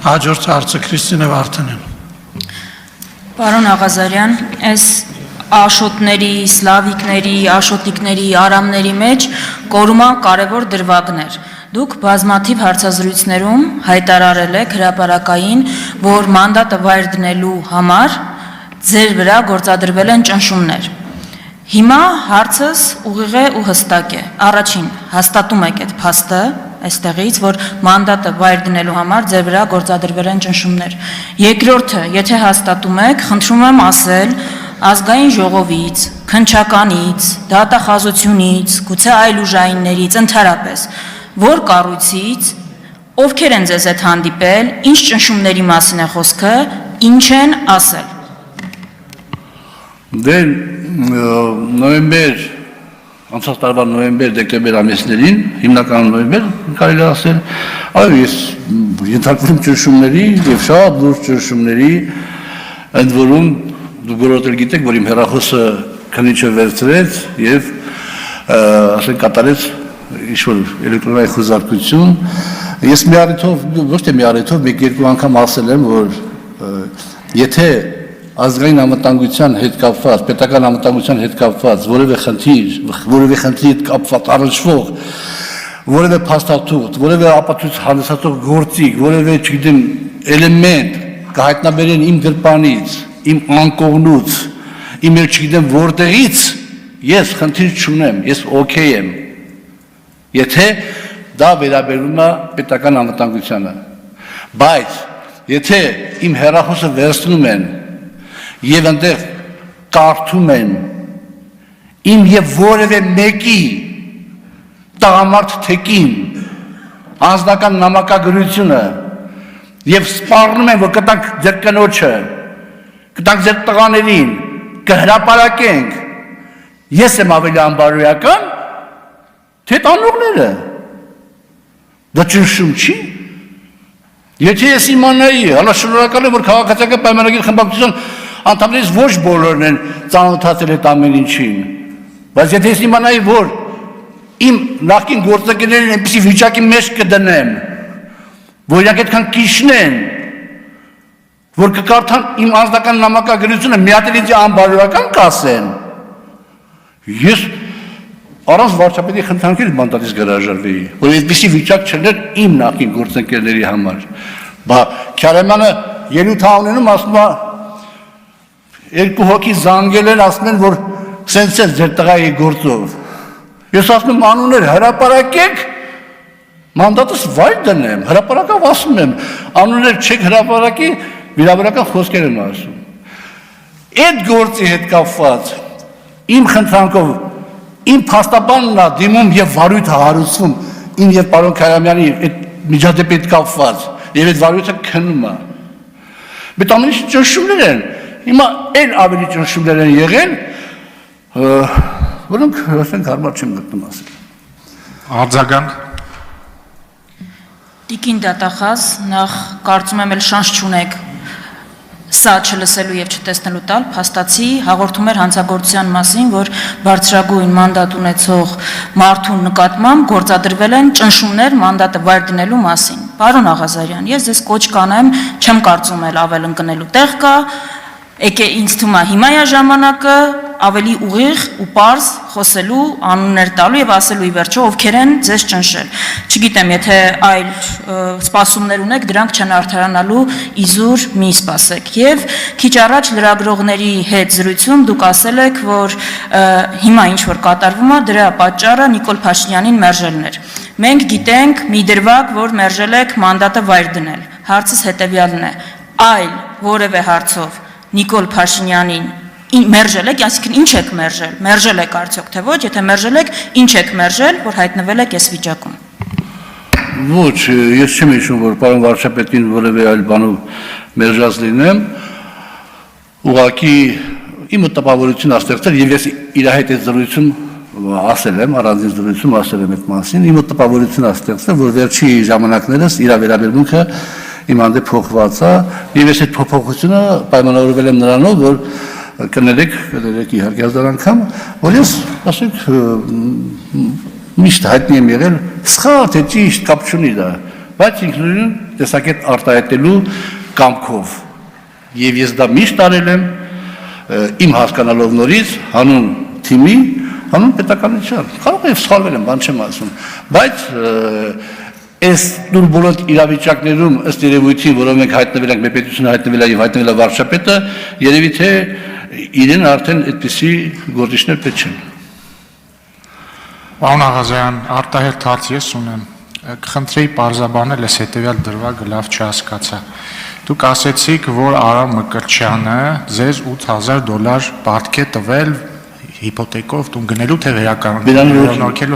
Հաջորդ հարցը Քրիստինե Վարդանյան։ Պարոն Աղազարյան, այս աշոտների, սլավիկների, աշոտիկների, արամների մեջ կորուման կարևոր դրվագներ։ Դուք բազմաթիվ հարցազրույցներում հայտարարել եք հրապարակային, որ մանդատը վայր դնելու համար ձեր վրա գործադրվել են ճնշումներ։ Հիմա հարցս ուղիղ է ու հստակ է։ Առաջին, հաստատում եք այդ փաստը այստեղից, որ մանդատը վայր դնելու համար ձեր վրա գործադրվել են ճնշումներ։ Երկրորդը, եթե հաստատում եք, խնդրում եմ ասել ազգային ժողովից, քննչականից, դատախազությունից, գուցե այլ ուժայիններից, ընդհանրապես, որ կառույցից, ովքեր են ձեզ հետ հանդիպել, ինչ ճնշումների մասին է խոսքը, ինչ են ասել։ Դե նոյեմբեր, անցած տարվա նոյեմբեր, դեկտեմբեր ամիսներին, հիմնական նոյեմբեր, կարելի է ասել, այո, ես ենթարկվում ճնշումների եւ շատ լուրջ ճնշումների, ընդ որում դուք բոլորդ էլ գիտեք, որ իմ հեռախոսը քննիչը վերցրեց եւ ասենք կատարեց ինչ-որ էլեկտրոնային խոզարկություն։ Ես մի առիթով, ոչ թե մի առիթով, մեկ-երկու անգամ ասել եմ, որ եթե ազգային անվտանգության հետ կապված, պետական անվտանգության հետ կապված որևէ խնդրի հետ կապված առնչվող, որևէ փաստաթուղթ, որևէ ապացույց հանդիսացող գործիք, որևէ, չգիտեմ, էլեմենտ կհայտնաբերեն իմ գրպանից, իմ անկողնուց, իմ էլ չգիտեմ որտեղից, ես խնդիր չունեմ, ես օքեյ եմ, եթե դա վերաբերում է պետական անվտանգությանը, բայց եթե իմ հեռախոսը վերցնում են եւ այնտեղ կարդում են իմ եւ որևէ մեկի տղամարդ թեկին անձնական նամակագրությունը եւ սպառնում են, որ կտանք ձեր կնոջը, կտանք ձեր տղաներին, կհրապարակենք, ես եմ ավելի անբարոյական, թե տանողները, դա ճնշում չի։ Եթե ես իմանայի, հալա շնորհակալ եմ, որ քաղաքացիական պայմանագիր խմբակցության անդամներից ոչ բոլորն են ծանոթացել այդ ամեն ինչին, բայց եթե ես իմանայի, որ իմ նախկին գործընկերներին այնպիսի վիճակի մեջ կդնեմ, որ իրանք այդքան կիջնեն, որ կկարդան իմ անձնական նամակագրությունը, մի հատ էլ ինձ անբարոյական կասեն, ես առանց վարչապետի խնդրանքից մանդատից գարաժարվեի, որ այդպիսի վիճակ չլներ իմ նախկին գործընկերների համար։ Բա Քյարեմյանը ելույթ ունենում ասում է երկու հոգի զանգել են, ասում են, որ սենց է ձեր տղայի գործով։ Ես ասում եմ անուններ հրապարակեք, մանդատս վայր դնեմ, հրապարակավ ասում եմ, անուններ չեք հրապարակի, վիրավորական խոսքեր եմ ասում։ Այդ գործի հետ կապված իմ խնդրանքով իմ փաստաբանն է դիմում եւ վարույթը հարուցվում իմ եւ պարոն Քարամյանի այդ միջադեպի հետ կապված եւ այդ վարույթը քննում է։ Բայց ամեն ինչ ճնշումներ են։ Հիմա այլ ավելի ճնշումներ են եղել, որոնք ասենք հարմար չեմ գտնում ասել։ Արձագանք։ Տիկին դատախազ, նախ կարծում եմ էլ շանս չունեք սա չլսելու եւ չտեսնելու տալ, փաստացի հաղորդում էր հանցագործության մասին, որ բարձրագույն մանդատ ունեցող մարդու նկատմամբ գործադրվել են ճնշումներ մանդատը վայր դնելու մասին։ Պարոն Աղազարյան, ես ձեզ կոչ կանեմ, չեմ կարծում էլ ավել ընկնելու տեղ կա, եկե ինձ թվում է հիմա է ժամանակը ավելի ուղիղ ու պարզ խոսելու, անուններ տալու եւ ասելու ի վերջո ովքեր են ձեզ ճնշել։ Չգիտեմ, եթե այլ սպասումներ ունեք, դրանք չեն արդարանալու, իզուր մի սպասեք։ Եվ քիչ առաջ լրագրողների հետ զրույցում դուք ասել եք, որ հիմա ինչ որ կատարվում է, դրա պատճառը Նիկոլ Փաշինյանին մերժելն էր։ Մենք գիտենք մի դրվագ, որ մերժել եք մանդատը վայր դնել։ Հարցս հետեւյալն է. այլ որևէ հարցով Նիկոլ Փաշինյանին մերժել եք, այսինքն ինչ եք մերժել, մերժել եք արդյոք թե ոչ, եթե մերժել եք, ինչ եք մերժել, որ հայտնվել եք այս վիճակում։ Ոչ, ես չեմ հիշում, որ պարոն վարչապետին որևէ այլ բանով մերժած լինեմ, ուղղակի իմը տպավորություն ստեղծել եւ ես իր հետ այդ զրույցում ասել եմ, առանձին զրույցում ասել եմ այդ մասին, իմը տպավորություն ստեղծել, որ վերջի ժամանակներս իր վերաբերմունքը իմ հանդեպ փոխված է եւ ես այդ փոփոխությունը պայմանավորվել եմ նրանով, որ կներեք իհարկե հազար անգամ, որ ես, ասենք, միշտ հայտնի եմ եղել, սխալ թե ճիշտ կապ չունի դա, բայց ինքնուրույն տեսակետ արտահայտելու կամքով։ Եվ ես դա միշտ արել եմ իմ հասկանալով նորից հանուն թիմի, հանուն պետականության։ Կարող է սխալվել եմ, բան չեմ ասում, բայց այս նույն բոլոր իրավիճակներում ըստ երևույթին, որով մենք հայտնվել ենք, մեր պետությունը հայտնվել է եւ հայտնվել է վարչապետը, երևի թե իրեն արդեն այդպիսի գործիչներ պետք չեն։ Պարոն Աղազյան, արտահերթ հարց ես ունեմ։ Կխնդրեի պարզաբանել այս հետևյալ դրվագը լավ չհասկացա։ Դուք ասեցիք, որ Արամ Մկրտչյանը ձեզ $8,000 պարտք է տվել հիպոթեկով տուն գնելու թե վերականգնելու։